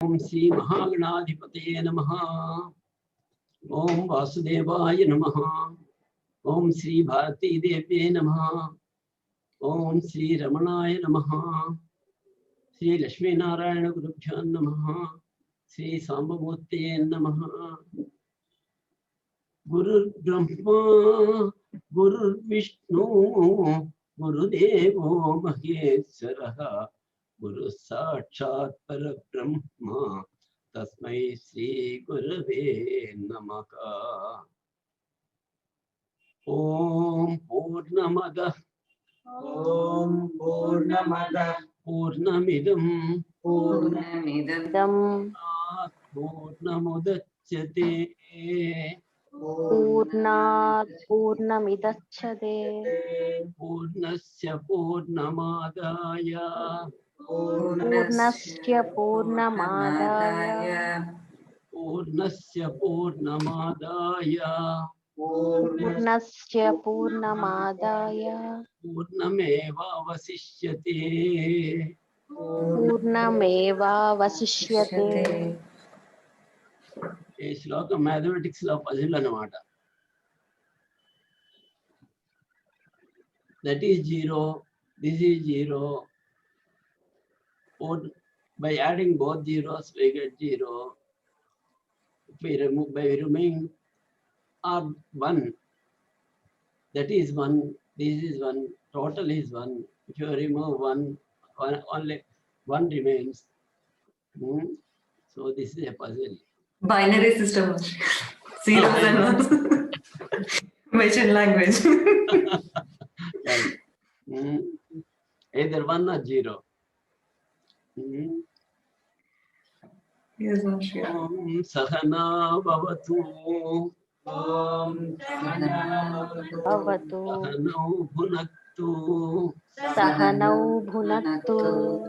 ओम श्री महागणाधिपतये नमः। ओम वासुदेवाय नमः। ओम श्री भारती देव्ये नमः। ओम श्री रमणाय नमः। श्री लक्ष्मी नारायण गुरुभ्यो नमः। श्री सांबमूर्तये नमः। गुरुर्ब्रह्मा गुरुर्विष्णु गुरुदेवो महेश्वरः गुरु साक्षात् परब्रह्म तस्मै श्री गुरवे नमः। ओम पूर्णमदः पूर्णमिदं पूर्णमुदच्यते पूर्णात् पूर्णमिदच्यते पूर्णस्य पूर्णमादाय पूर्णस्य पूर्णमादाय पूर्णस्य पूर्णमादाय पूर्णस्य पूर्णमादाय पूर्णमेवावशिष्यते पूर्णमेवावशिष्यते। ఈ శ్లోకం మ్యాథమెటిక్స్ లో పజిల్ అన్నమాట. That is 0, this is 0. By adding both zeros we get 0. If we remove by removing or 1, that is 1, this is 1, total is 1. If you remove 1, only 1 remains. So this is a puzzle. Binary system. Zeros and ones. Machine language. Either 1 or 0. Yes, sure. Om Sahana Bhavatu. भवतु Sahanau Bhunaktu. सहनौ भुनक्तु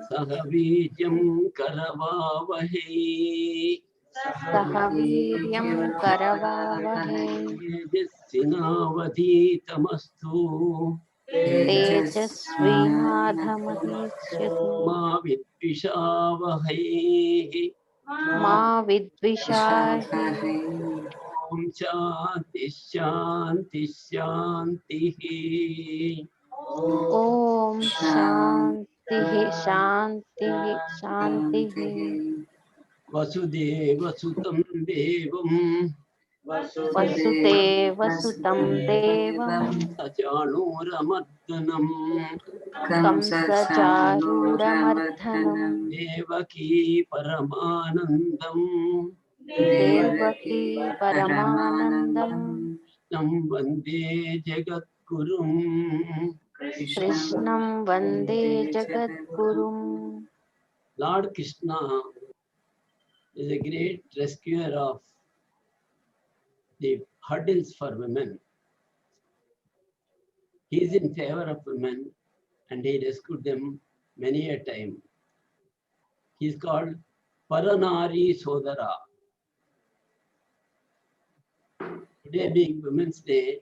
Sah Veejam Karavavahe. सह वीर्यं करवावहै Tejasvinavadhitamastu. तेजस्विनाधमहीष्यति Ma Vidvishavahe. मा विद्विषाहि। Om Shanti Shanti Shanti. ओम शांतिः शांतिः शांतिः। Vasudeva Sutam Devam वसुदेवसुतं देवं Sajanuramardanam कंसचारूरमर्दनं Devaki Paramanandam Devaki परमानन्दं Nam Vande Jagadgurum. कृष्णं वन्दे जगद्गुरुम्। Lord Krishna is a great rescuer of the hurdles for women. He is in favor of women and he rescued them many a time. He is called Paranari Sodara. Today being Women's Day,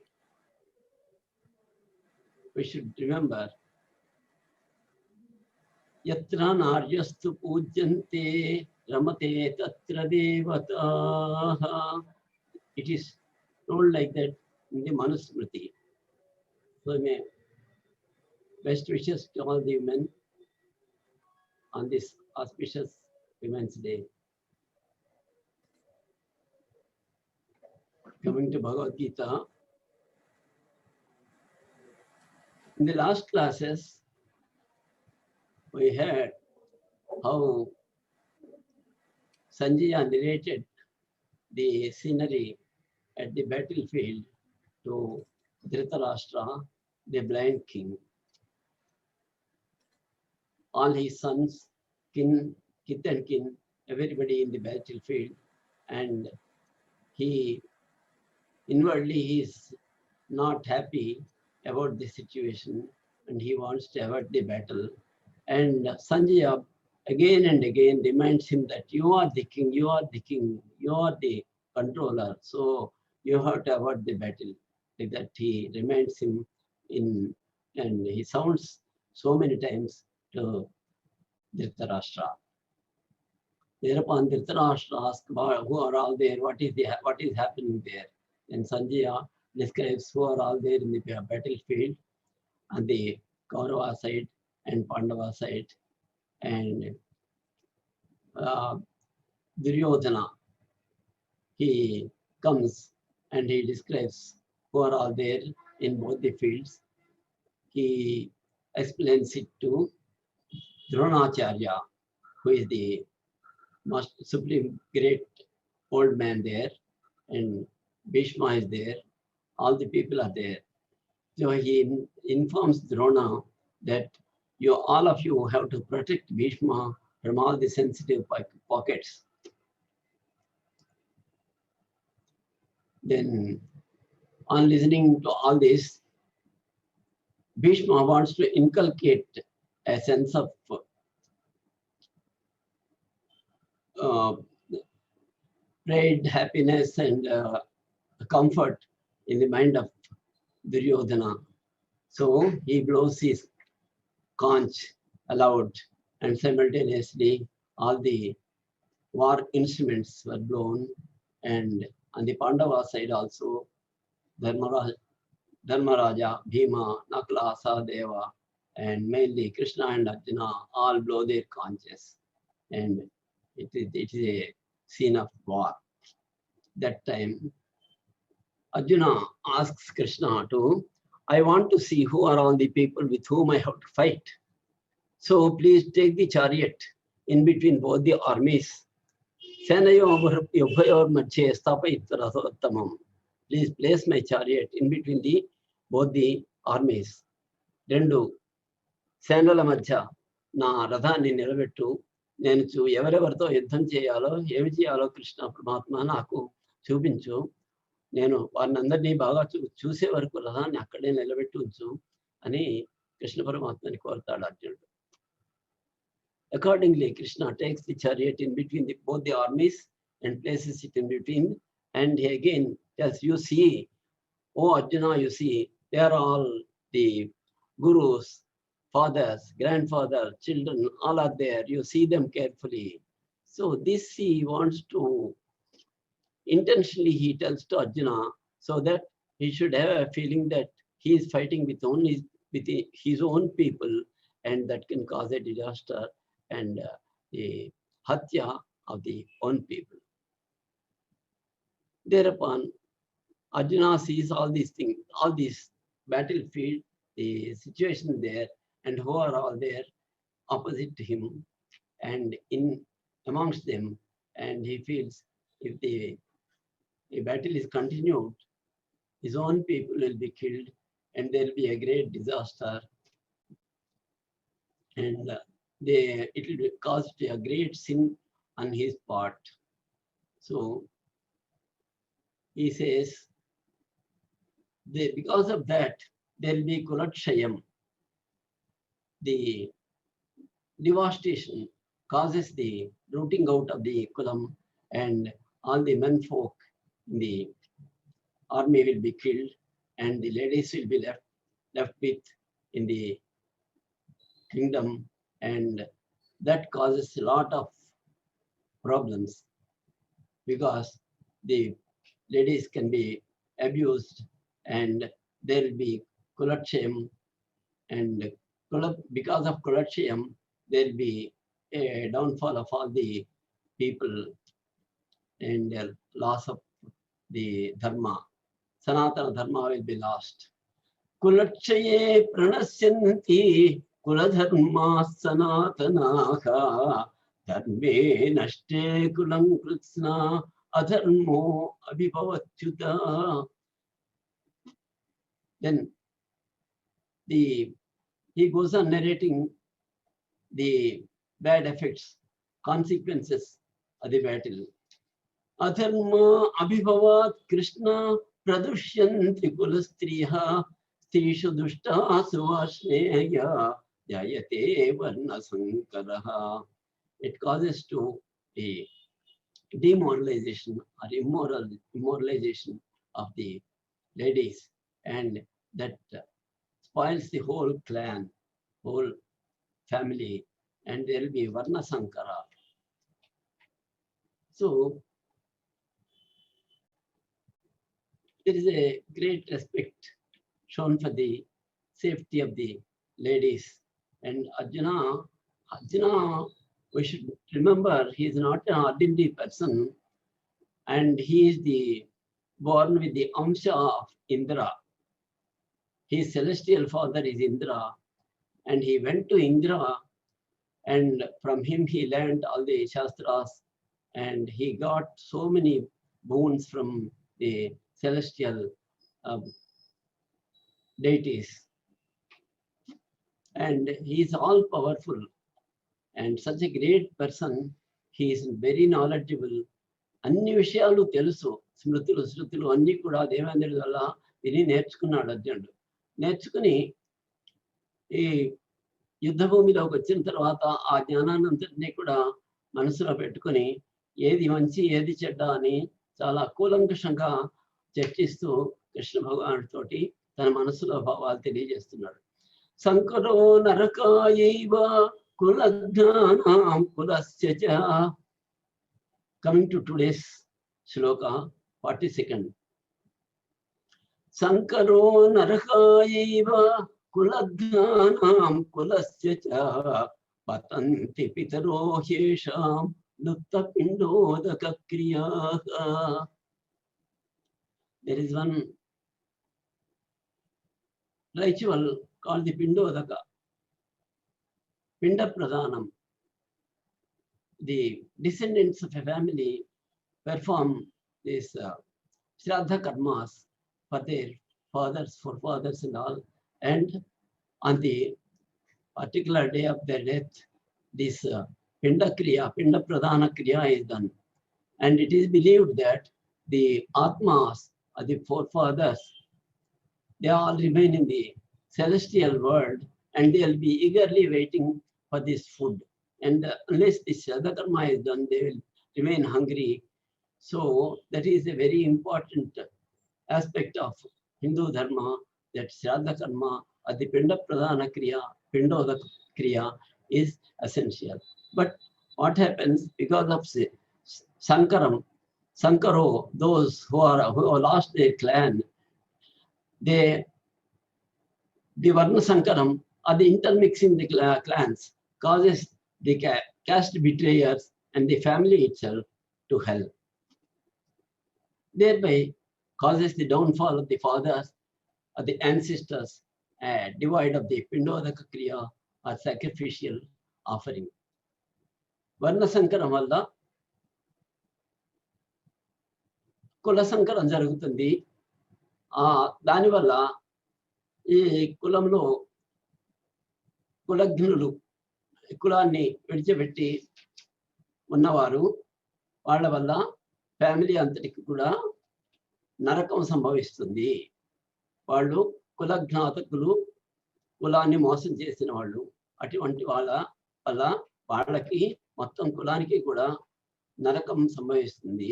we should remember Yatra Naryastu Pujyante Ramate Tatra Devataha. It is told like that in the Manusmriti. So may best wishes to all the women on this auspicious Women's Day. Coming to Bhagavad Gita. In the last classes, we heard how Sanjaya narrated the scenery at the battlefield to Dhritarashtra, the blind king. All his sons, kith and kin, everybody in the battlefield, and he inwardly is not happy about the situation and he wants to avoid the battle. And Sanjaya again and again reminds him that you are the king, you are the king, you are the controller, so you have to avoid the battle. Like that he reminds him in, and he sounds so many times to Dhritarashtra. Thereupon Dhritarashtra asked, who are all there? What is happening there? And Sanjaya describes who are all there in the battlefield on the Kaurava side and Pandava side. And Duryodhana, he comes and he describes who are all there in both the fields. He explains it to Dronacharya, who is the most supreme great old man there, and Bhishma is there. All the people are there. So he informs Drona that all of you have to protect Bhishma from all the sensitive pockets. Then, on listening to all this, Bhishma wants to inculcate a sense of pride, happiness, and comfort in the mind of Duryodhana. So he blows his conch aloud, and simultaneously all the war instruments were blown. And on the Pandava side also, Dharmaraja, Bhima, Nakla, Sahadeva, and mainly Krishna and Arjuna all blow their conches. And it is a scene of war. That time, Arjuna asks Krishna I want to see who are all the people with whom I have to fight. So please take the chariot in between both the armies. Please place my chariot in between both the armies. Rendu Sandala Madhya na Radhani Nilavettu Nenchu ఎవరెవరితో యుద్ధం చేయాలో ఏమి చేయాలో కృష్ణ పరమాత్మ నాకు చూపించు నేను వారిని అందరినీ బాగా చూసే వరకు రథాన్ని అక్కడే నిలబెట్టి ఉంచు అని కృష్ణ పరమాత్మని కోరుతాడు అర్జునుడు. Accordingly, Krishna takes the chariot in between both the armies and places it in between, and he again tells, you see, oh Arjuna, you see, they are all the gurus, fathers, grandfathers, children, all are there. You see them carefully. So this he wants to, intentionally he tells to Arjuna, so that he should have a feeling that he is fighting with his own people, and that can cause a disaster and the hatya of the own people. Thereupon, Arjuna sees all these things, all these battlefield, the situation there, and who are all there opposite to him, and in amongst them, and he feels if the battle is continued, his own people will be killed, and there will be a great disaster, and it will cause a great sin on his part. So he says, because of that, there will be Kulatshayam. The devastation causes the rooting out of the kulam, and all the menfolk in the army will be killed, and the ladies will be left with in the kingdom, and that causes a lot of problems because the ladies can be abused, and there will be Kulatshayam, and because of Kulatshayam, there will be a downfall of all the people and the loss of the dharma. Sanatana dharma will be lost. Kulatshaye pranasyanti kuladharma sanatanaha dharme nashte kulam kritsna adharmo abhibhavatyuta. Then he goes on narrating the bad effects, consequences of the battle. Adharma abhibhavat Krishna pradushyanti kulastriha stishu dushta suvashneya jayate varna sankaraha. It causes to a demoralization or immoralization of the ladies, and that spoils the whole clan, whole family, and there will be Varna Sankara. So there is a great respect shown for the safety of the ladies. And Arjuna, we should remember, he is not an ordinary person, and he is born with the Amsha of Indra. His celestial father is Indra, and he went to Indra, and from him he learned all the Shastras, and he got so many boons from the celestial deities. And he is all powerful, and such a great person. He is very knowledgeable. అన్ని విషయాలు తెలుసు, స్మృతులు శృతులు అన్నీ కూడా దేవేంద్రుడి వల్ల విని నేర్చుకున్నాడు అర్జునుడు. నేర్చుకుని ఈ యుద్ధ భూమిలోకి వచ్చిన తర్వాత ఆ జ్ఞానాన్నంతటినీ కూడా మనసులో పెట్టుకుని ఏది మంచి ఏది చెడ్డ అని చాలా కూలంకషంగా చర్చిస్తూ కృష్ణ భగవానుడితోటి తన మనసులో భావాలు తెలియజేస్తున్నాడు. సంకరో నరకాయైవ కులజ్ఞానాం కులస్య చ. Coming to today's shloka, 42nd. Sankaro narakayaiva kuladhanam kulasya cha patanti pitaro hyesham lutta pindodaka kriyaha. There is one ritual called the Pindodaka, Pinda Pradhanam. The descendants of a family perform these Shraddha karmas for their fathers, forefathers and all. And on the particular day of their death, this Pinda Kriya, Pinda Pradhana Kriya is done. And it is believed that the Atmas, or the forefathers, they all remain in the celestial world, and they will be eagerly waiting for this food. And unless this Shraddha karma is done, they will remain hungry. So that is a very important aspect of Hindu Dharma, that Shraddha karma or the Pinda Pradhana Kriya, Pindodaka Kriya is essential. But what happens because of Sankaro, those who have lost their clan, the Varna Sankaram or the intermixing the clans causes the caste betrayers and the family itself to hell. Thereby causes the downfall of the fathers or the ancestors, divide of the Pindodaka Kriya or sacrificial offering. Varna Sankaram valla Kula Sankaram jarugutundi. దాని వల్ల ఈ కులంలో కులజ్ఞులు, కులాన్ని విడిచిపెట్టి ఉన్నవారు, వాళ్ళ వల్ల family అంతటికి కూడా నరకం సంభవిస్తుంది. వాళ్ళు కులఘాతకులు, కులాన్ని మోసం చేసిన వాళ్ళు. అటువంటి వాళ్ళ వల్ల వాళ్ళకి మొత్తం కులానికి కూడా నరకం సంభవిస్తుంది.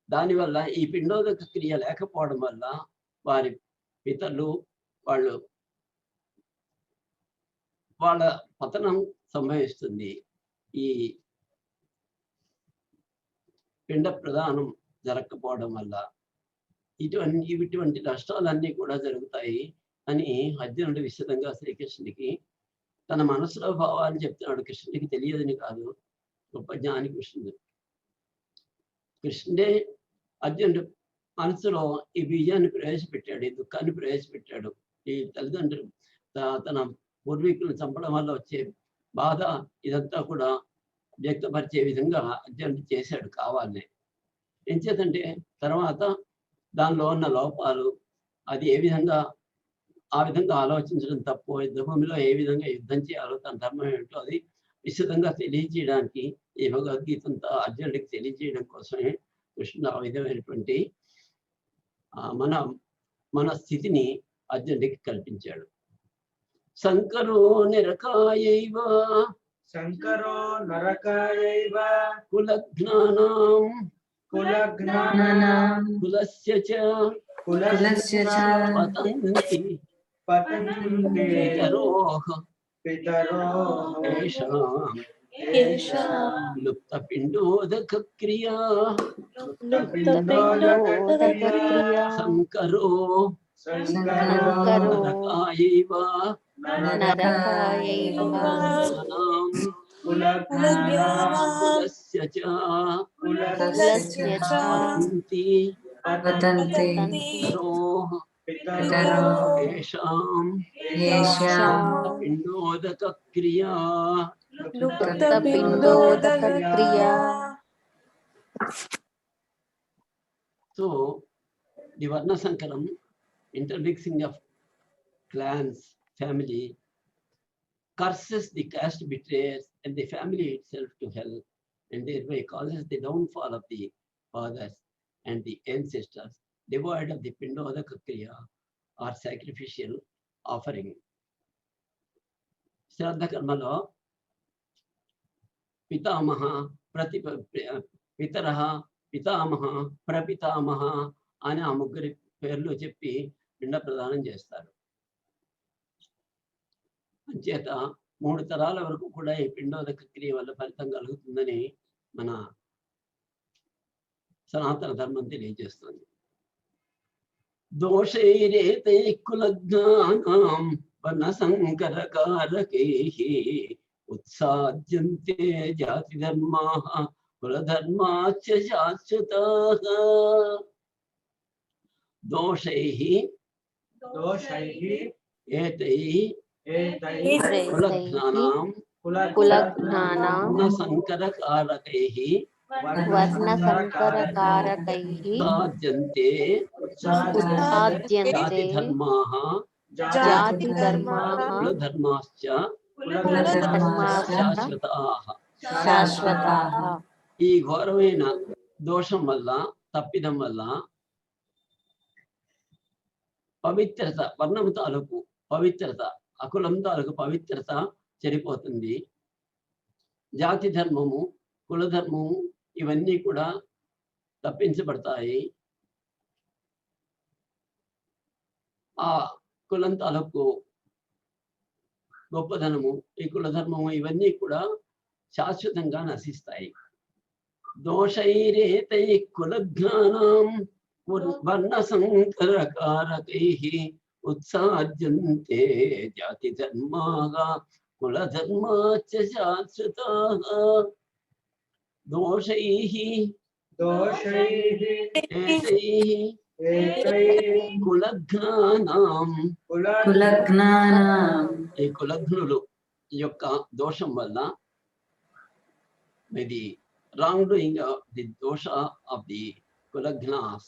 దానివల్ల ఈ పిండోదక క్రియ లేకపోవడం వల్ల వారి పితరులు వాళ్ళ పతనం సంభవిస్తుంది. ఈ పిండ ప్రదానం జరగకపోవడం వల్ల ఇటువంటి నష్టాలన్నీ కూడా జరుగుతాయి అని అర్జునుడు విశదంగా శ్రీకృష్ణుడికి తన మనసులో భావాన్ని చెప్తున్నాడు. కృష్ణుడికి తెలియదని కాదు, గొప్ప జ్ఞాని కృష్ణుడు. కృష్ణుడే అర్జునుడు మనసులో ఈ బీజాన్ని ప్రవేశపెట్టాడు, ఈ దుఃఖాన్ని ప్రవేశపెట్టాడు. ఈ తల్లిదండ్రులు తన పూర్వీకులను చంపడం వల్ల వచ్చే బాధ ఇదంతా కూడా వ్యక్తపరిచే విధంగా అర్జునుడు చేశాడు కావాలనే. ఏం చేతంటే తర్వాత దానిలో ఉన్న లోపాలు, అది ఏ విధంగా ఆ విధంగా ఆలోచించడం తప్పు, యుద్ధభూమిలో ఏ విధంగా యుద్ధం చేయాలో, తన ధర్మం ఏమిటో అది విశదంగా తెలియజేయడానికి ఈ భగవద్గీతంతా అర్జునుడికి తెలియజేయడం కోసమే కృష్ణుడు ఆ విధమైనటువంటి మన స్థితిని అర్జునుడికి కల్పించాడు. శంకరో నరకాయైవ కులజ్ఞానాం కులస్య చ పతంతి పితరోః येषां लुप्तपिण्डोदकक्रिया लुप्तपिण्डोदकक्रिया संकरो संकरो नरकायैव नरकायैव कुलज्ञानां कुलस्य च कुलस्य च वदन्ति वदन्ति पितरोः पितरो येषां येषां पिण्डोदकक्रिया लुप्तपिण्डोदकक्रिया. So the Varna Sankaram, intermixing of clans, family, curses the caste betrayers and the family itself to hell, and thereby causes the downfall of the fathers and the ancestors, devoid of the Pindodaka Kriya or sacrificial offering. Shraddha Karmalo, Pitamaha, Pitaraha, Pitamaha, Prapitamaha అని ఆ ముగ్గురి పేర్లు చెప్పి పిండ ప్రదానం చేస్తారు. అంచేత 3 తరాల వరకు కూడా ఈ పిండోదక క్రియ వల్ల ఫలితం కలుగుతుందని మన సనాతన ధర్మం తెలియజేస్తుంది. దోషైరేతే కులజ్ఞానాం వర్ణసంకరకారకైః ఉత్సాద్యంతే జాతి ధర్మాః కులధర్మాశ్చ శాశ్వతాః. दोषैः एतैः कुलज्ञानां वर्णसंकरकारकैः उत्साद्यन्ते जातिधर्माः कुलधर्माश्च శాశ్వతాః. ఈ ఘోరమైన దోషం వల్ల, తప్పిదం వల్ల పవిత్రత, వర్ణం తాలూకు పవిత్రత, అకులం తాలూకు పవిత్రత చెడిపోతుంది. జాతి ధర్మము, కులధర్మము ఇవన్నీ కూడా తప్పించబడతాయి. ఆ కులం తాలూకు గొప్పదనము, ఈ కులధర్మము ఇవన్నీ కూడా శాశ్వతంగా నశిస్తాయి. దోషైరేతై కులజ్ఞానాం వర్ణసంకరకారకైః ఉత్సాద్యంతే జాతి ధర్మాః కులధర్మాశ్చ శాశ్వతాః. దోషైః ఏతైః కులజ్ఞానాం, ఈ కులజ్ఞులు యొక్క దోషం వల్ల, by the wrongdoing of the dosha of the kulagnas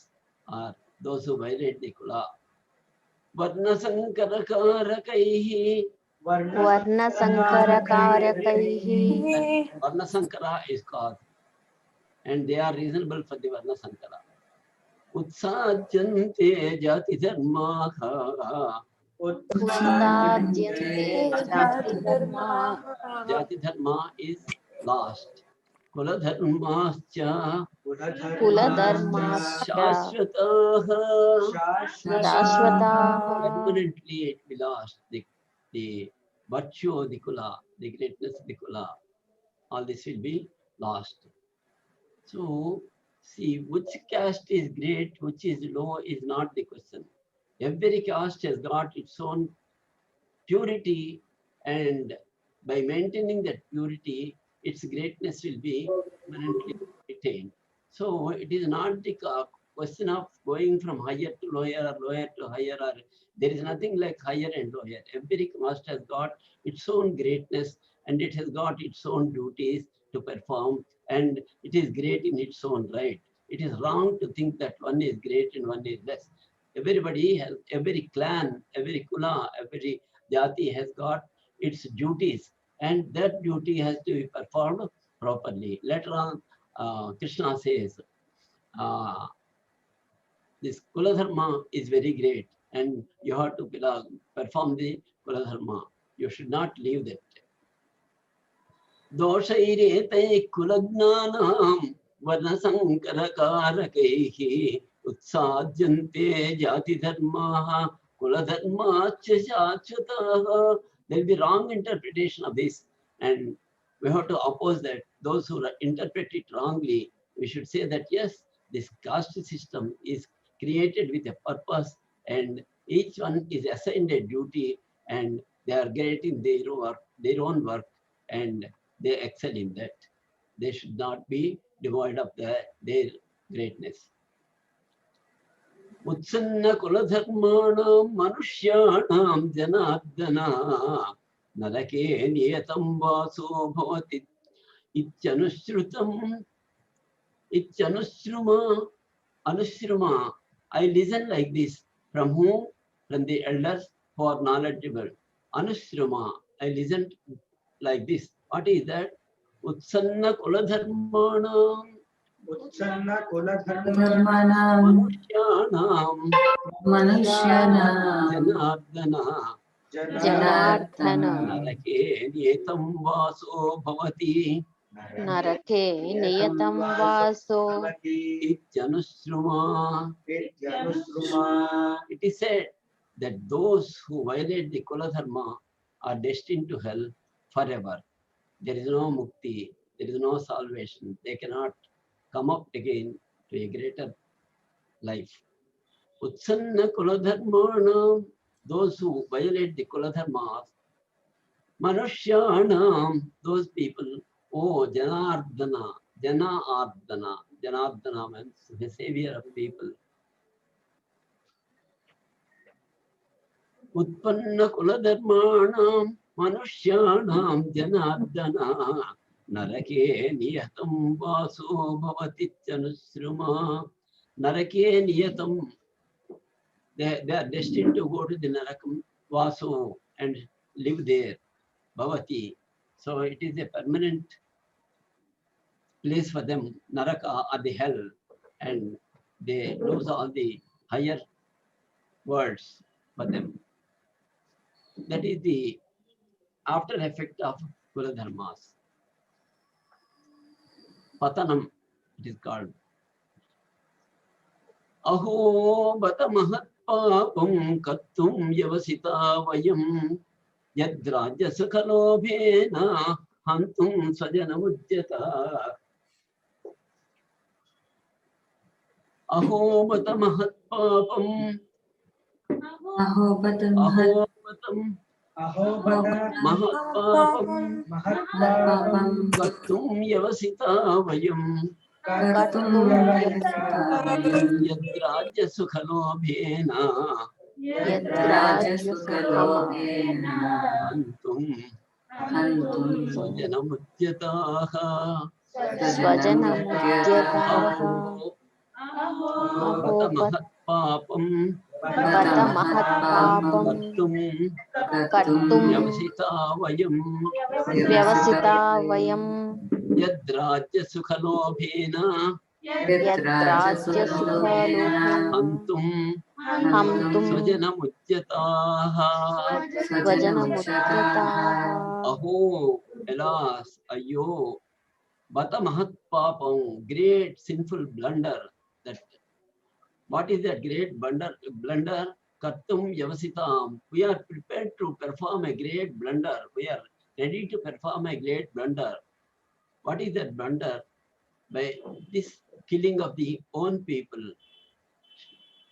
or those who violate the kula. Varnasankarakaihi. వర్ణసంకరకారకైః. Varnasankara is cause, and they are reasonable for the Varnasankara. Utsajyante jati dharmaha. Jati dharma is lost. Kuladharmascha Shashwataah. Permanently it will last. The virtue of the kula, the greatness of the kula, all this will be lost. So, see, which caste is great, which is low is not the question. Every caste has got its own purity, and by maintaining that purity, its greatness will be permanently retained. So it is not the question of going from higher to lower or lower to higher, or there is nothing like higher and lower. Every caste has got its own greatness, and it has got its own duties to perform, and it is great in its own right. It is wrong to think that one is great and one is less. Everybody has, every clan, every kula, every jati has got its duties, and that duty has to be performed properly. Later on, Krishna says, this Kuladharma is very great, and you have to perform the Kuladharma. You should not leave that. Doshairetai Kulagnanam Varnasankarakaiः Utsadyante Jati Dharmaha Kuladharmacha Shachwataah. There will be wrong interpretation of this, and We have to oppose that. Those who interpret it wrongly, we should say that yes, this caste system is created with a purpose, and each one is assigned a duty, and they are getting their own work, and they excel in that. They should not be devoid of their greatness. Utsanna kuladharmanam manusyanam janardana narake niyatam vaso bhavati ityanoshrutam anushruma. I listen like this. From whom? From the elders who are knowledgeable. Anushruma. I listen like this. What is that? Utsanna kuladharmanam Utsanna kuladharmanam Dharmanam manusyanam Manushyana janardana Janardhana narake niyatam vaso bhavati Narake Niyatam Vaso Ityanushruma. It is said that those who violate the Kuladharma are destined to hell forever. There is no mukti, there is no salvation. They cannot come up again to a greater life. Utsanna Kuladharmanam, those who violate the Kuladharmas, Manushyanam, those people, oh Janardana, Janardana means the savior of people. Utpanna Kuladharmanam, Manushyanam, Janardana, Narake Niyatam Vaso Bhavati Chanusruma, Narake Niyatam. They are destined to go to the Narakam Vaso and live there. Bhavati. So it is a permanent place for them, Naraka or the hell, and they lose all the higher worlds for them. That is the after effect of Kuladharmas. Patanam, it is called. Aho bata mahat papam kattum yavasita vayam yadraja sakhalobhena hantum sajanamujyata. Aho bata mahat papam. Ahobatam Aho batam Ahobata mahat papam Mahatpapam kattum yavasita vayam Kartum Yavasitavayam yadraja sukhalobhena Yadraja Yadraja Sukalobhena hantum Hantum sajanamujyataha. Swajanamudyataha Aho bata Aho mahat papam Bata Mahatpapam kattum Kartum yavasita vayam Vyavasita Vayam yadraja sukhalobhena Yadraja Yadraja Sukalobhena Sukhalobhena hantum Hamtum Swajanamujyataha. Swajanamudyataha Aho, alas, ayo, bata mahat papam, great sinful blunder. That what is that great blunder? Kartum yavasitam. We are prepared to perform a great blunder. We are ready to perform a great blunder. What is that blunder? By this killing of the own people.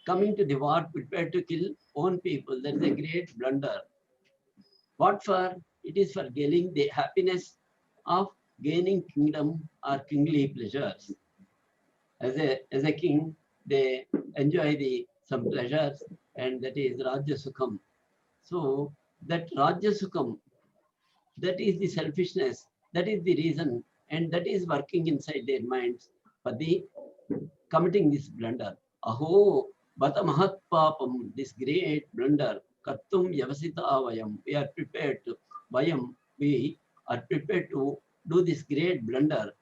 Coming to the war, prepared to kill own people. That is a great blunder. What for? It is for gaining the happiness of gaining kingdom or kingly pleasures. As a king, they enjoy some pleasures, and that is Rajya Sukham. So that Rajya Sukham, that is the selfishness, that is the reason, and that is working inside their minds for the committing this blunder. Aho, bata mahat papam, this great blunder, kattum yavasita vayam, we are prepared to, vayam, we are prepared to do this great blunder.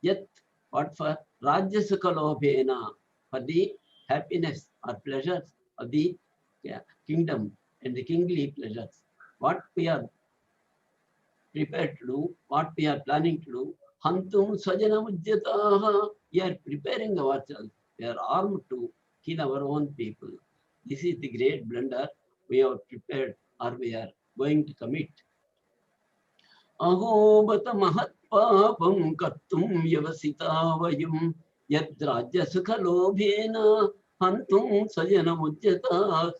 Yet, what for? Rajya Sukhalobhena, for the happiness or pleasures of the kingdom and the kingly pleasures. What we are prepared to do, what we are planning to do, hantum swajanamujyataha, we are preparing ourselves, we are armed to kill our own people. This is the great blunder we are prepared or we are going to commit. अहोबत महत्पापं कर्तुं व्यवसिता वयं यद्राज्यसुखलोभेन हन्तुं स्वजनमुद्यताः.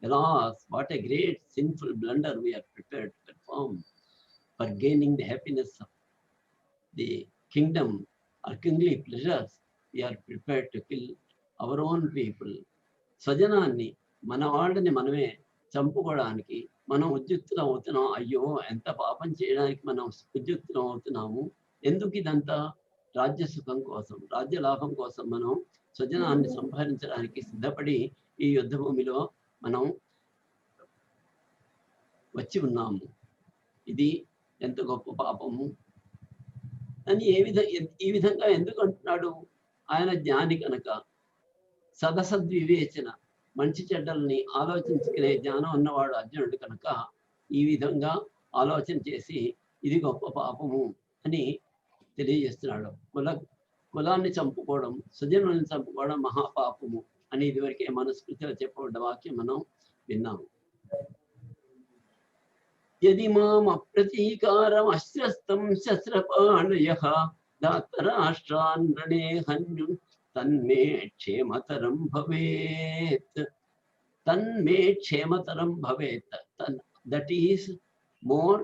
Alas, what a great sinful blunder we are prepared to perform for gaining the happiness of the kingdom or kingly pleasures. We are prepared to kill our own people. స్వజనాన్ని మన వాళ్ళని మనమే చంపుకోవడానికి మనం ఉద్యుక్తులం అవుతున్నాం. అయ్యో, ఎంత పాపం చేయడానికి మనం ఉద్యుక్తులం అవుతున్నాము. ఎందుకు ఇదంతా? రాజ్య సుఖం కోసం, రాజ్య లాభం కోసం మనం స్వజనాన్ని సంహరించడానికి సిద్ధపడి ఈ యుద్ధ భూమిలో మనం వచ్చి ఉన్నాము. ఇది ఎంత గొప్ప పాపము అని ఈ విధంగా ఎందుకు అంటున్నాడు? ఆయన జ్ఞాని కనుక, సదసద్వివేచన, మంచి చెడ్డల్ని ఆలోచించుకునే జ్ఞానం ఉన్నవాడు అర్జునుడు కనుక ఈ విధంగా ఆలోచన చేసి ఇది గొప్ప పాపము అని తెలియజేస్తున్నాడు. కులాన్ని చంపుకోవడం, సుజనుల్ని చంపుకోవడం మహాపాపము అని ఇదివరకే మనుస్మృతిలో చెప్పబడ్డ వాక్యం మనం విన్నాము. యది మాం అప్రతీకారం అస్త్రస్తం శస్త్రపాణయః దాతరాష్ట్రాన్ రణే హన్యుం తన్మే క్షేమతరం భవేత్. తన్మే క్షేమతరం భవేత్. That is more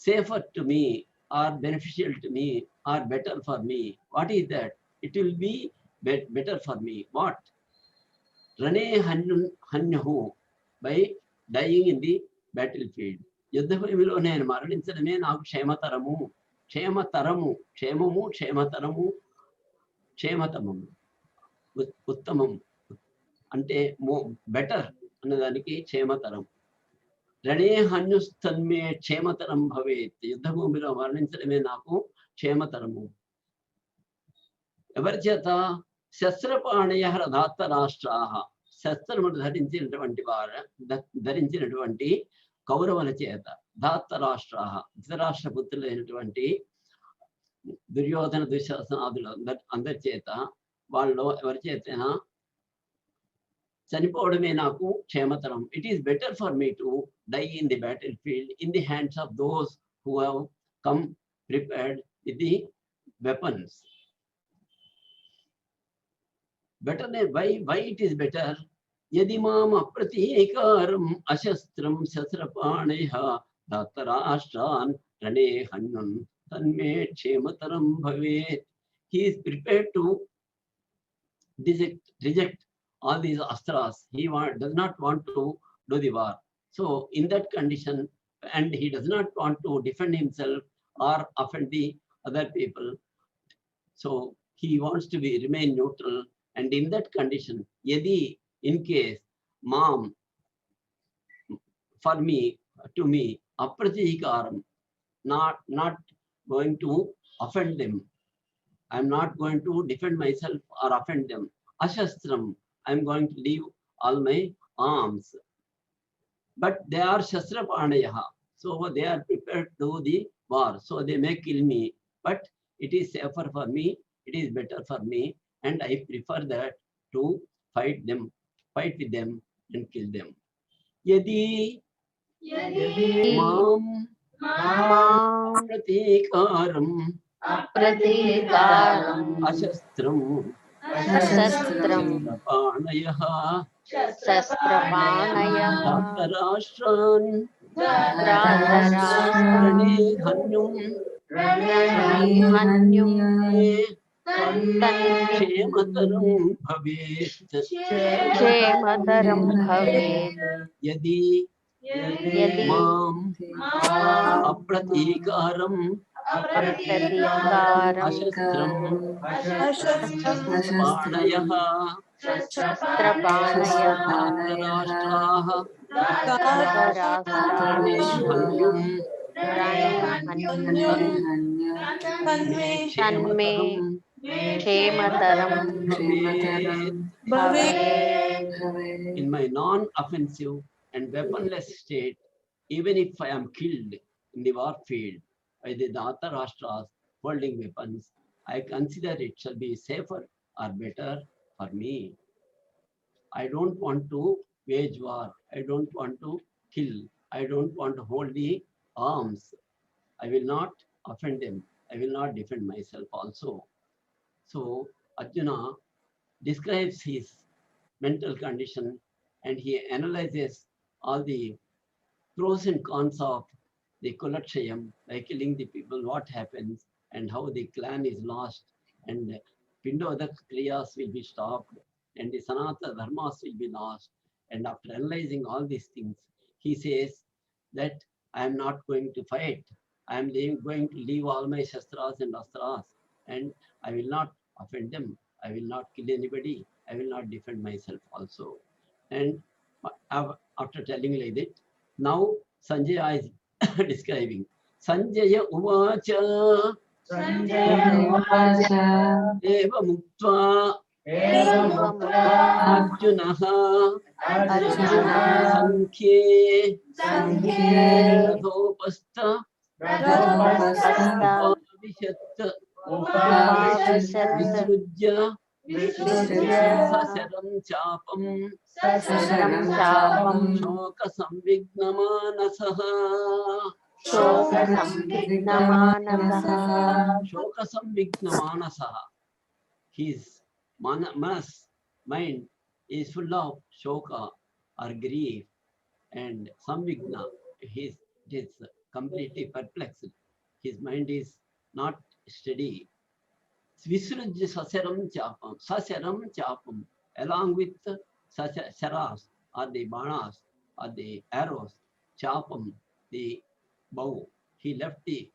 safer to me or beneficial to me or better for me. What is that? It will be better for me. What? Rane hanyuhu, by dying in the battlefield. యుద్ధ భూమిలో నేను మరణించడమే నాకు క్షేమతరము. క్షేమతరము, క్షేమము, క్షేమతరము, క్షేమతమము, ఉత్తమం అంటే better అన్నదానికి క్షేమతరం. రణే హన్యుస్తన్మే క్షేమతరం భవేత్. యుద్ధ భూమిలో మరణించడమే నాకు క్షేమతరము. ఎవరి చేత? శస్త్రపాణయ రథాత్త రాష్ట్రాహ. శస్త్రములు ధరించినటువంటి కౌరవుల చేత. ధాత్త రాష్ట్రాహ, ధృతరాష్ట్ర పుత్రులైనటువంటి దుర్యోధన, దుశ్శాసనాదులు అందరి చేత, వాళ్ళు ఎవరి చేతైనా చనిపోవడమే నాకు క్షేమతరం. It is better for me to die in the battlefield in the hands of those who have come prepared with the weapons. Better, why it is better? Yadi mam apratikaram ashastram shasrapaneha datarashtran rane hannun tanme kshematram bhavet. He is prepared to reject all these astras. He does not want to do the war. So in that condition, and he does not want to defend himself or offend the other people. So he wants to remain neutral. And in that condition, yadi, in case, mom, for me, to me, apratikaram, not going to offend them. I'm not going to defend myself or offend them. Ashastram, I'm going to leave all my arms. But they are shastrapanayah, so they are prepared to do the war. So they may kill me, but it is safer for me, it is better for me. And I prefer that to fight with them and kill them. Yadi mam apratikaram ashastram శస్త్రపాణయః datarashtran rane hanyum క్షేమతరం భవేత్. క్షేమతరం భవేత్. యది మాం అప్రతీకారం అశస్త్రం శస్త్రపాణయః దాతరాష్ట్రాః తన్మే క్షేమతరం భవేత్. In my non-offensive and weaponless state, even if I am killed in the war field by the Dhatarashtra's holding weapons, I consider it shall be safer or better for me. I don't want to wage war. I don't want to kill. I don't want to hold the arms. I will not offend them. I will not defend myself also. So Arjuna describes his mental condition and he analyzes all the pros and cons of the Kulatshayam, by killing the people, what happens and how the clan is lost and Pindodak Kriyas will be stopped and the Sanatana Dharmas will be lost. And after analyzing all these things, he says that I am not going to fight. I am going to leave all my Shastras and Astras and I will not offend them. I will not kill anybody. I will not defend myself also. And after telling like that, now Sanjaya is describing. Sanjaya Uvacha Eva Muktva Arjunaha Sankhye Radhopasta Upavishat Visrujya Sasaram Chapam Shoka Samvignamanasah Shoka Samvignamanasah. His manas, mind is full of shoka or grief and samvigna. He is completely perplexed. His mind is not steady. Visrujya sasaram chapam, along with saras or the banas or the arrows, chapam, the bow. He left the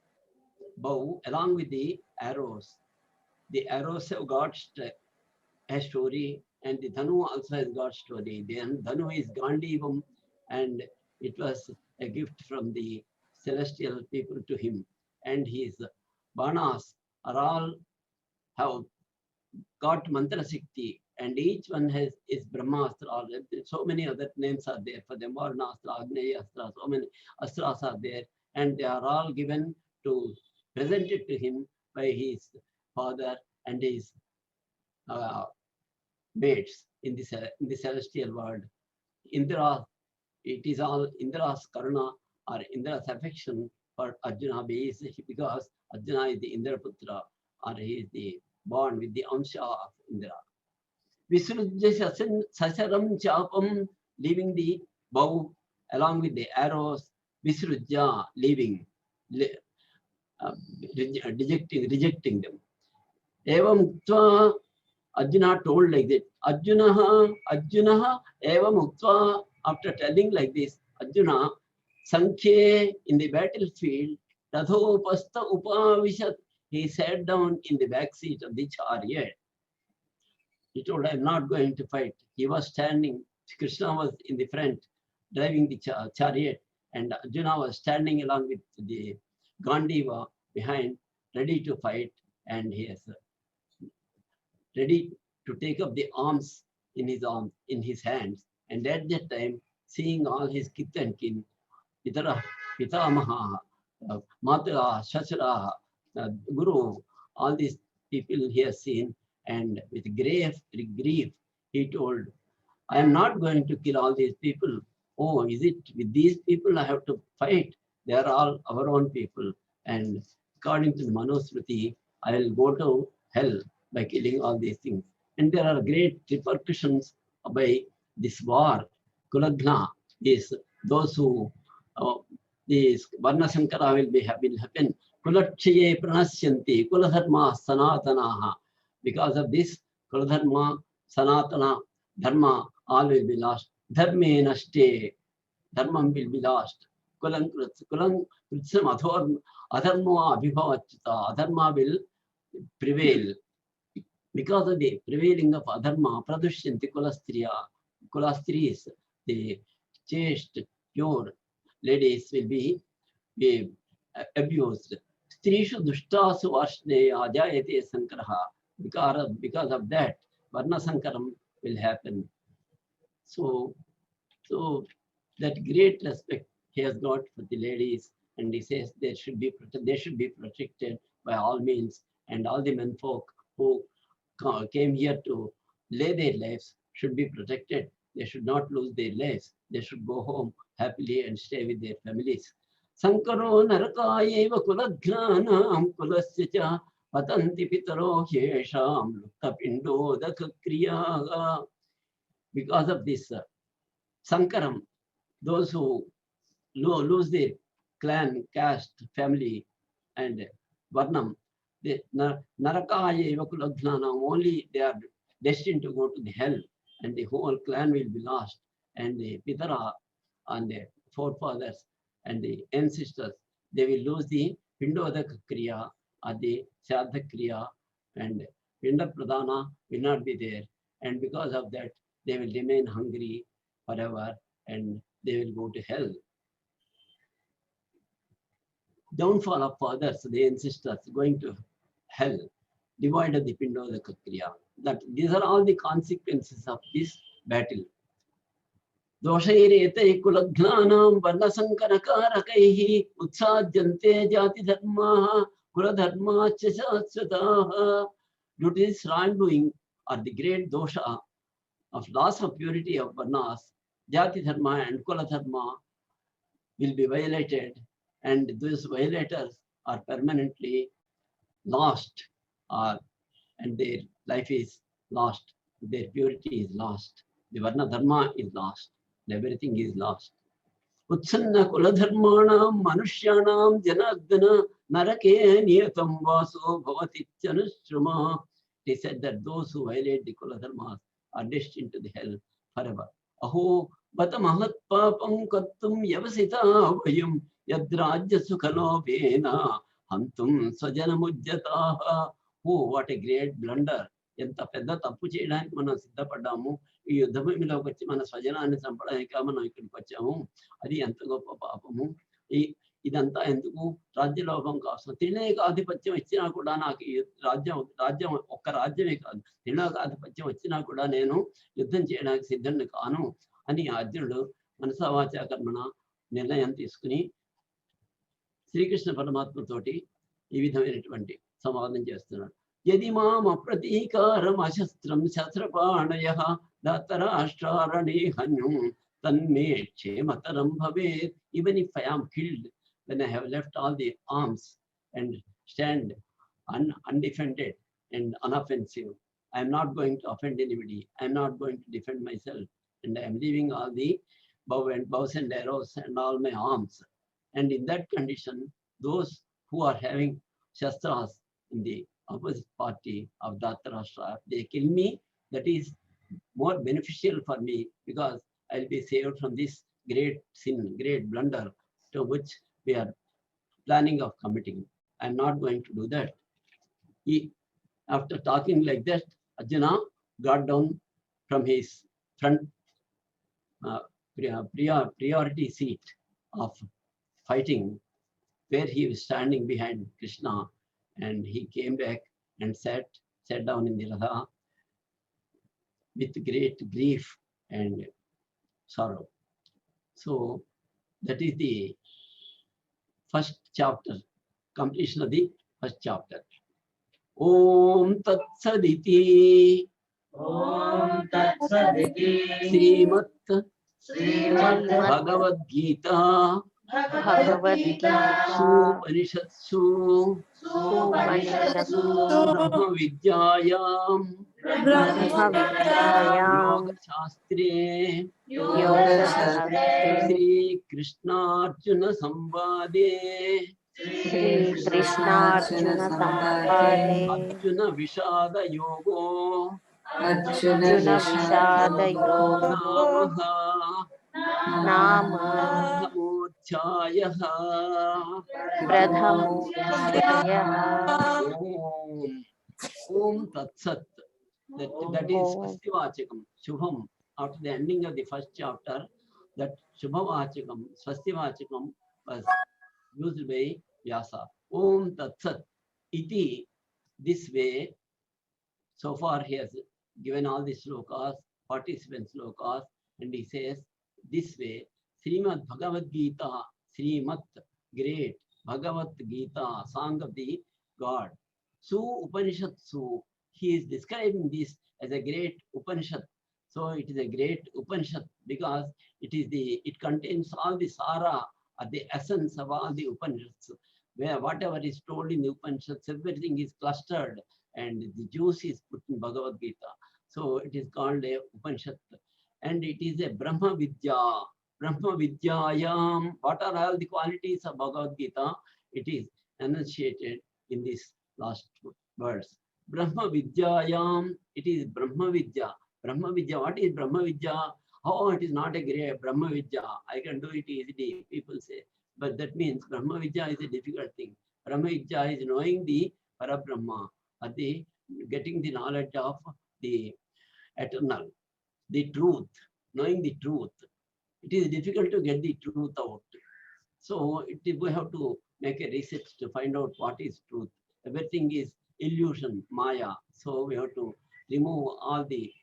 bow along with the arrows. The arrows have got a story and the Dhanu also has got story. Then Dhanu is Gandivam and it was a gift from the celestial people to him. And his banas are all have got mantra sikti and each one has is Brahmastra. Or so many other names are there for them. Varnastra, Agneya Astra, so many astras are there and they are all given to presented to him by his father and his mates in the celestial world. Indra, it is all Indra's karuna or Indra's affection for Arjuna because Arjuna is the Indraputra or he is the born with the Amsha of Indra. Visrujya Sasaram Chapam, leaving the bow along with the arrows, Visrujya, leaving, rejecting them. Evam Uktva, Arjuna told like that. Arjuna, Evam Uktva, after telling like this, Arjuna, Sankhye in the battlefield, Radhopasta Upavishat, he sat down in the back seat of the chariot. He told, I am not going to fight. He was standing, Krishna was in the front, driving the chariot, and Arjuna was standing along with the Gandiva behind, ready to fight, and he is ready to take up the arms in his hands. And at that time, seeing all his kith and kin, Pitamaha, Matra, Shashara, Guru, all these people he has seen, and with grief, he told, I am not going to kill all these people. Oh, is it with these people I have to fight? They are all our own people. And according to the Manusmriti, I will go to hell by killing all these things. And there are great repercussions by this war. Kulagna is those who, this Varna Sankara will happen. Kulakshaye pranasyanti, kuladharma sanatanaha. Because of this, kuladharma, sanatana, dharma, all will be lost. Dharme nashte, dharmam will be lost. Kulam kritsam adharma abhivavachita, adharma will prevail. Because of the prevailing of adharma, pradushyanti kulastris, the chaste, pure ladies will be abused. Strishu dushtasu varshneya jayate sankaraha. Because of that, Varna Sankaram will happen. So that great respect he has got for the ladies, and he says they should be protected by all means, and all the menfolk who came here to lay their lives should be protected. they should not lose their lives. They should go home happily and stay with their families. Sankaro narakayeva kuladghanam kulasya cha patanti pitaro hyesham luktapindodaka kriyaha. Because of this sankaram, those who lose their clan, caste, family, and varnam, they narakaya evakuladhanam, only they are destined to go to the hell, and the whole clan will be lost, and the pitara and the forefathers and the ancestors, they will lose the pindodaka kriya or the shraddha kriya, and pinda pradhana will not be there, and because of that they will remain hungry forever and they will go to hell. Downfall of fathers, the ancestors going to hell, devoid of the pindodaka kriya. That these are all the consequences of this battle. Doshairete kuladghanam varnasankarakarakai utsajante jati dharmaha kuladharma chasasvataha. Due to this wrongdoing or the great dosha of loss of purity of varnas, jati dharma and kula dharma will be violated, and those violators are permanently lost, and their life is lost, their purity is lost, the varna dharma is lost, everything is lost. Utsanna kuladharmanam manushyanam janagdana narake niyatam vaso bhavati chanushrama. They said that those who violate the kuladharmas are destined to the hell forever. Aho bata mahat papam kattum yavasita vayam yadrajya sukhalobhena hantum swajanamujjataha. Oh, what a great blunder! ఎంత పెద్ద తప్పు చేయడానికి మనం సిద్ధపడ్డాము. ఈ యుద్ధ భూమిలోకి వచ్చి మన స్వజనాన్ని చంపడానికి మనం ఇక్కడికి వచ్చాము. అది ఎంత గొప్ప పాపము. ఇదంతా ఎందుకు? రాజ్యలోభం కోసం. త్రినేకాధిపత్యం ఇచ్చినా కూడా నాకు ఈ రాజ్యం ఒక్క రాజ్యమే కాదు, త్రినేకాధిపత్యం వచ్చినా కూడా నేను యుద్ధం చేయడానికి సిద్ధంగా కాను అని అర్జునుడు మనసా వాచా కర్మణ నిర్ణయం తీసుకుని శ్రీకృష్ణ పరమాత్మతోటి ఈ విధమైనటువంటి సంవాదం చేస్తున్నాడు. యది మాం అప్రతీకారం అశస్త్రం శస్త్రపాణయః దత్తరాష్ట్రారణే హన్యం తన్మే క్షేమతరం భవేత్. Even if I am killed when I have left all the arms and stand undefended and unoffensive, I am not going to offend anybody. I am not going to defend myself, and I am leaving all the bows and arrows and all my arms. And in that condition, those who are having shastras in the opposite party of Dhritarashtra, they kill me. That is more beneficial for me because I'll be saved from this great sin, great blunder to which we are planning of committing. I'm not going to do that. After talking like that, Arjuna got down from his front priority seat of fighting, where he was standing behind Krishna, and he came back and sat down in the Radha with great grief and sorrow. So that is the first chapter, completion of the first chapter. Om Tat Saditi. Om Tat Saditi. Srimad Bhagavad Gita. Supanishatsu. Brahma Vidyayam. Yoga Shastre. Sri Krishna Arjuna Sambade. Sri Krishna Arjuna Sambade. Arjuna Vishada Yogo. Arjuna Vishada Yogo. Nama Pradhamochayah. Om Tat Sat. That is Swastivachakam, Shubham. After the ending of the first chapter, that Shubhavachakam, Swastivachakam was used by Vyasa. Om Tat Sat. Iti, this way, so far he has given all the slokas, 47 slokas, and he says, this way, Srimad Bhagavad Gita, Srimad, great, Bhagavad Gita, song of the God. Su Upanishad Su, he is describing this as a great Upanishad, So it is a great Upanishad because it contains all the Sara, the essence of all the Upanishads. Where whatever is told in the Upanishads, everything is clustered and the juice is put in Bhagavad Gita. So it is called a Upanishad. And it is a Brahma Vidya. Brahma Vidyayam. What are all the qualities of Bhagavad Gita? It is enunciated in this last verse. Brahma Vidyayam. It is Brahma Vidya. Brahma Vidya. What is Brahma Vidya? Oh, it is not a great Brahma Vidya. I can do it easily, people say. But that means Brahma Vidya is a difficult thing. Brahma Vidya is knowing the Parabrahma, or the getting the knowledge of the eternal, the truth, knowing the truth. It is difficult to get the truth out. So we have to make a research to find out what is truth. Everything is illusion, Maya. So we have to remove all the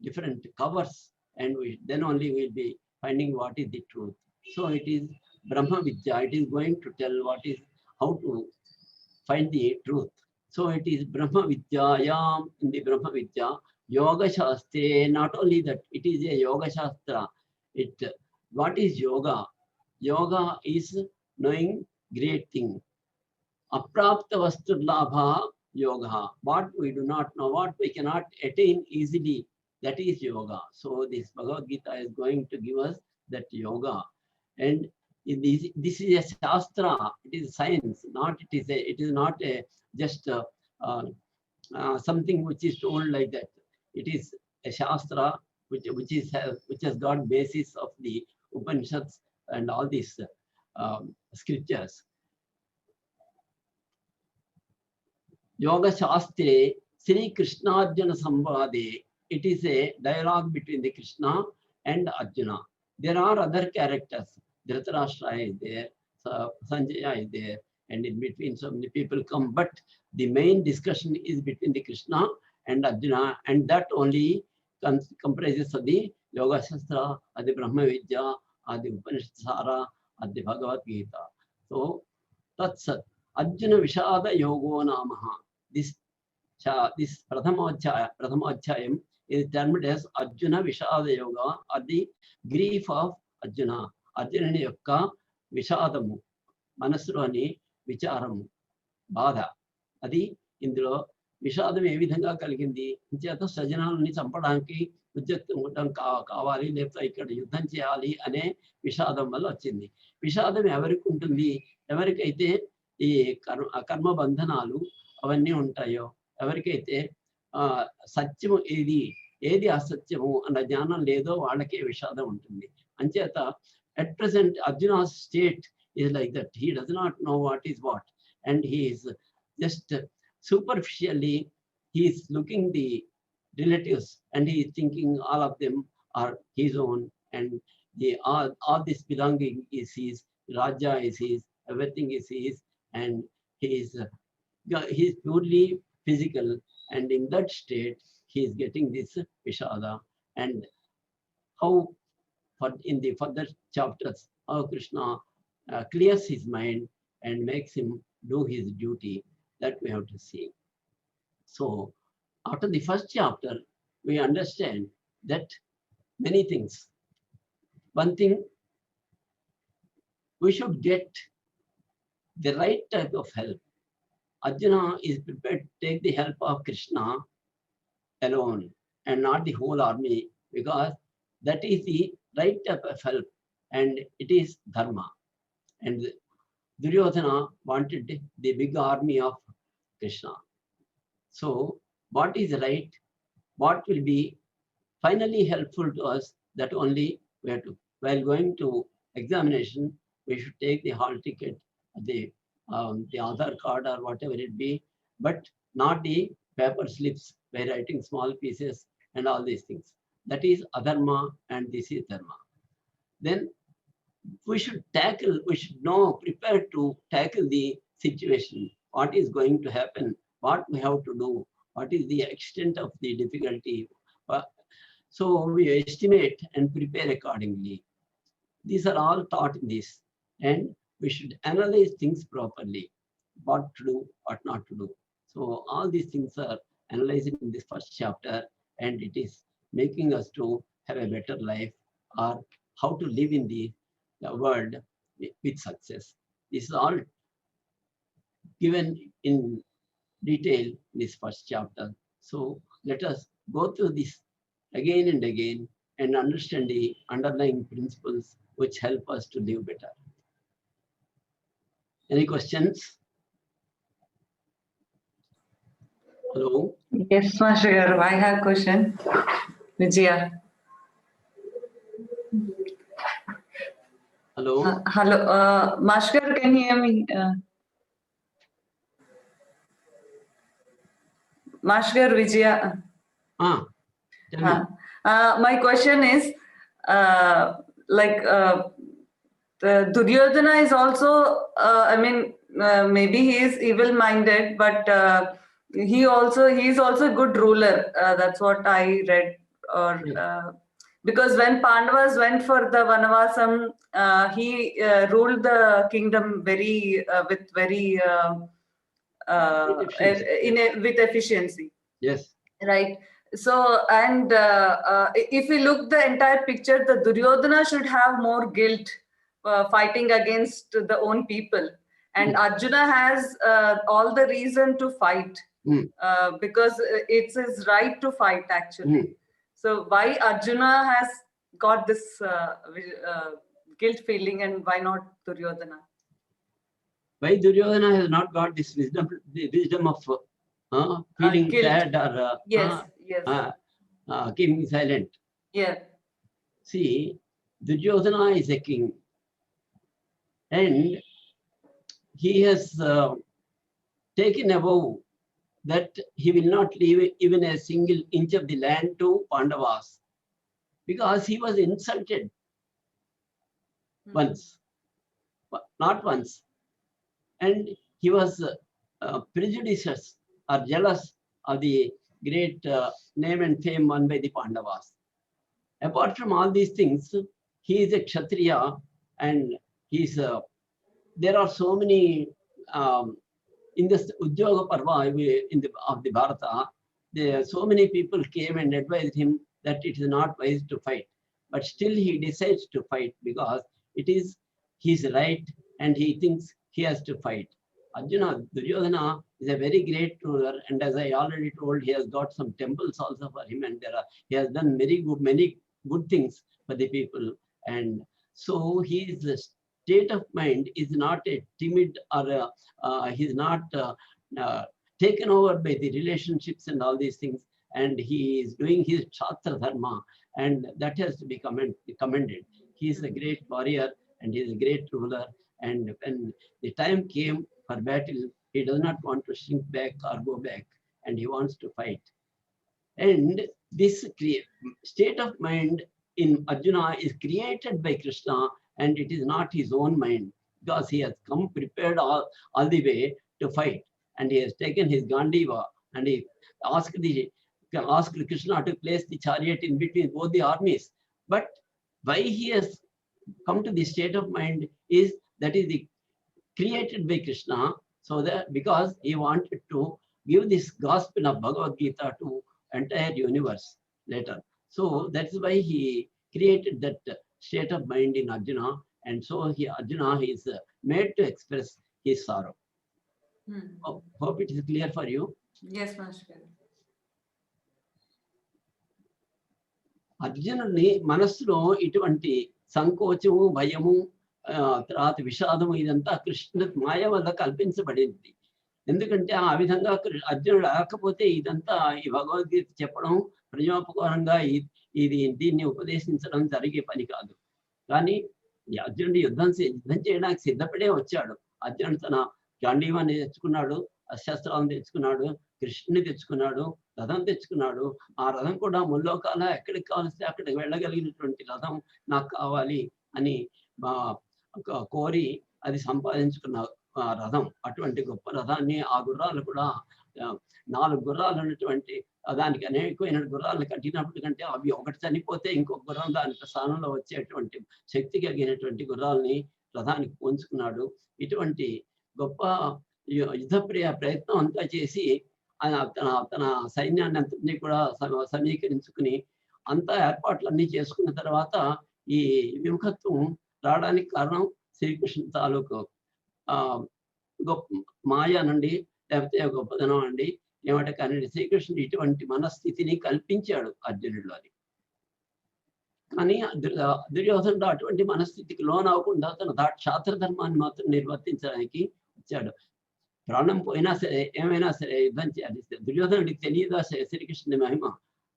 different covers, and then only we'll be finding what is the truth. So it is Brahma Vidya. It is going to tell how to find the truth. So it is Brahma Vidyayam. In the Brahma Vidya, Yoga Shastra. Not only that, it is a Yoga Shastra. What is yoga? Yoga is knowing great thing. Aprapta vastu labha yoga. What we do not know, what we cannot attain easily, that is yoga. So this Bhagavad Gita is going to give us that yoga. And this is a shastra. It is science. It is not a just something which is told like that. It is a shastra which has got basis of the Upanishads and all these scriptures. Yoga Shastre Sri Krishna Arjuna Samvade. It is a dialogue between the Krishna and Arjuna. There are other characters. Dhritarashtra is there, Sanjaya is there, and in between so many people come. But the main discussion is between the Krishna and Arjuna, and that only comprises of the Yoga Shastra, or the Brahma Vidya, or the Upanishad Sara, or the Bhagavad Gita. So that's Arjuna Vishada Yogo Namaha. This Prathamachyayam is termed as Arjuna Vishada Yoga, or the grief of Arjuna. Arjuna Yokka Vishadamu, Manasroni Vicharamu, Bada. Adi Indro Vishadam ఏ విధంగా కలిగింది చేత సజనాలని చంపడానికి ఉద్యుక్తం కావాలి, లేకపోతే ఇక్కడ యుద్ధం చేయాలి అనే విషాదం వల్ల వచ్చింది. విషాదం ఎవరికి ఉంటుంది? ఎవరికైతే ఈ కర్మ బంధనాలు అవన్నీ ఉంటాయో, ఎవరికైతే సత్యము ఏది అసత్యము అన్న జ్ఞానం లేదో వాళ్ళకే విషాదం ఉంటుంది. అంచేత at present Arjuna's state is like that. He does not know what is what, and he is just superficially, he is looking the relatives and he is thinking all of them are his own, and all this belonging is his, Raja is his, everything is his, and he is purely physical, and in that state he is getting this Vishada. And how in the further chapters, how Krishna clears his mind and makes him do his duty, that we have to see. So after the first chapter, we understand that many things. One thing, we should get the right type of help. Arjuna is prepared to take the help of Krishna alone and not the whole army, because that is the right type of help, and it is dharma. And Duryodhana wanted the big army of Krishna. So what is right, what will be finally helpful to us, that only we have to, while going to examination, we should take the hall ticket, the Aadhaar card or whatever it be, but not the paper slips by writing small pieces and all these things. That is adharma and this is dharma. Then we should know, prepare to tackle the situation. What is going to happen? What we have to do? What is the extent of the difficulty? So we estimate and prepare accordingly. These are all taught in this, and we should analyze things properly. What to do, what not to do. So all these things are analyzed in this first chapter, and it is making us to have a better life, or how to live in the world with success. This is all given in detail in this first chapter. So let us go through this again and again and understand the underlying principles which help us to live better. Any questions? Hello? Yes, Master Garu, I have a question. Vijaya. Hello? Hello, Master Garu, can you hear me? Master Garu, Vijaya. Tell me. My question is, Duryodhana is also, maybe he is evil-minded, but he is also a good ruler. That's what I read. Because when Pandavas went for the Vanavasam, he ruled the kingdom with efficiency. Yes. Right. So, and if we look the entire picture, the Duryodhana should have more guilt fighting against the own people. And Arjuna has all the reason to fight because it's his right to fight actually. So why Arjuna has got this guilt feeling and why not Duryodhana? Why Duryodhana has not got this wisdom, the wisdom of feeling sad or keeping silent? Yeah. See, Duryodhana is a king and he has taken a vow that he will not leave even a single inch of the land to Pandavas because he was insulted once, not once. And he was prejudiced or jealous of the great name and fame won by the Pandavas. Apart from all these things, he is a Kshatriya and he's there are so many in this Udyoga Parva of the Bharata, so many people came and advised him that it is not wise to fight. But still he decides to fight because it is his right and he thinks he has to fight. Arjuna, Duryodhana is a very great ruler, and as I already told, he has got some temples also for him, and he has done many good things for the people. And so his state of mind is not a timid or he's not taken over by the relationships and all these things, and he is doing his Kshatriya Dharma, and that has to be commended. He is a great warrior and he is a great ruler, and when the time came for battle, he does not want to shrink back or go back, and he wants to fight. And this state of mind in Arjuna is created by Krishna, and it is not his own mind because he has come prepared all the way to fight, and he has taken his Gandiva and he asked Krishna to place the chariot in between both the armies. But why he has come to this state of mind is that is created by Krishna, so that because he wanted to give this gospel of Bhagavad Gita to entire universe later. So that's why he created that state of mind in Arjuna, and so Arjuna is made to express his sorrow. Hope it is clear for you. Yes, Master. అర్జునుడిని మనస్సులో ఇటువంటి సంకోచము, భయము, తర్వాత విషాదము ఇదంతా కృష్ణ మాయ వల్ల కల్పించబడింది. ఎందుకంటే ఆ విధంగా అర్జునుడు రాకపోతే ఇదంతా ఈ భగవద్గీత చెప్పడం ప్రజోపకారంగా దీన్ని ఉపదేశించడం జరిగే పని కాదు. కానీ అర్జునుడు యుద్ధం చేయడానికి సిద్ధపడే వచ్చాడు. అర్జునుడు తన గాంధీవాన్ని తెచ్చుకున్నాడు, అస్త్రాలను తెచ్చుకున్నాడు, కృష్ణుని తెచ్చుకున్నాడు, రథం తెచ్చుకున్నాడు. ఆ రథం కూడా ముల్లోకాల ఎక్కడికి కావలిస్తే అక్కడికి వెళ్ళగలిగినటువంటి రథం నాకు కావాలి అని కోరి అది సంపాదించుకున్న రథం. అటువంటి గొప్ప రథాన్ని, ఆ గుర్రాలు కూడా 4 గుర్రాలు ఉన్నటువంటి, దానికి అనేకమైన గుర్రాలను కట్టినప్పటికంటే అవి ఒకటి చనిపోతే ఇంకొక గుర్రం దాని స్థానంలో వచ్చేటువంటి శక్తి కలిగినటువంటి గుర్రాలని రథానికి పోంచుకున్నాడు. ఇటువంటి గొప్ప యుద్ధప్రియ ప్రయత్నం అంతా చేసి తన సైన్యాన్ని అంతటినీ కూడా సమీకరించుకుని అంతా ఏర్పాట్లన్నీ చేసుకున్న తర్వాత ఈ విముఖత్వం రావడానికి కారణం శ్రీకృష్ణ తాలూకు గొప్ప మాయ నుండి, లేకపోతే గొప్పదనం అండి, ఏమంటే కానీ శ్రీకృష్ణుడు ఇటువంటి మనస్థితిని కల్పించాడు అర్జునుడిలో. అది కానీ దుర్యోధనుడు అటువంటి మనస్థితికి లోనవ్వకుండా తన క్షాత్ర ధర్మాన్ని మాత్రం నిర్వర్తించడానికి వచ్చాడు. ప్రాణం పోయినా సరే, ఏమైనా సరే యుద్ధం చేయాలి. దుర్యోధనుడికి తెలియదా శ్రీకృష్ణుని మహిమ,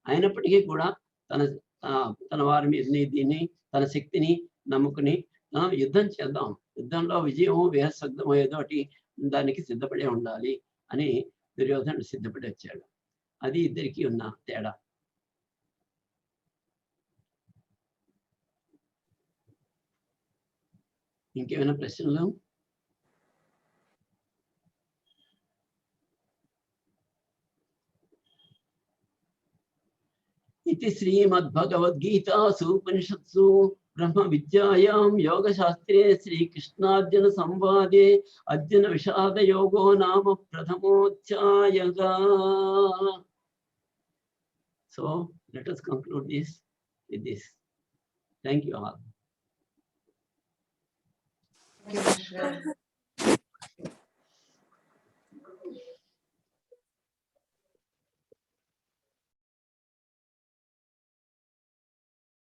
అయినప్పటికీ కూడా తన వారి మీద దీన్ని తన శక్తిని నమ్ముకుని యుద్ధం చేద్దాం, యుద్ధంలో విజయం వేహసగ్ధం ఏదోటి దానికి సిద్ధపడే ఉండాలి అని దుర్యోధనుడు సిద్ధపడి వచ్చాడు. అది ఇద్దరికి ఉన్న తేడా. ఇంకేమైనా ప్రశ్నలు? ఇది శ్రీమద్భగవద్గీతాసు ఉపనిషత్సు బ్రహ్మ విద్యాయాం యోగశాస్త్రే శ్రీకృష్ణార్జున సంవాదే అర్జున విషాద యోగో నామ ప్రథమోధ్యాయః. So let us conclude this with this. Thank you all. Thank you, Mr.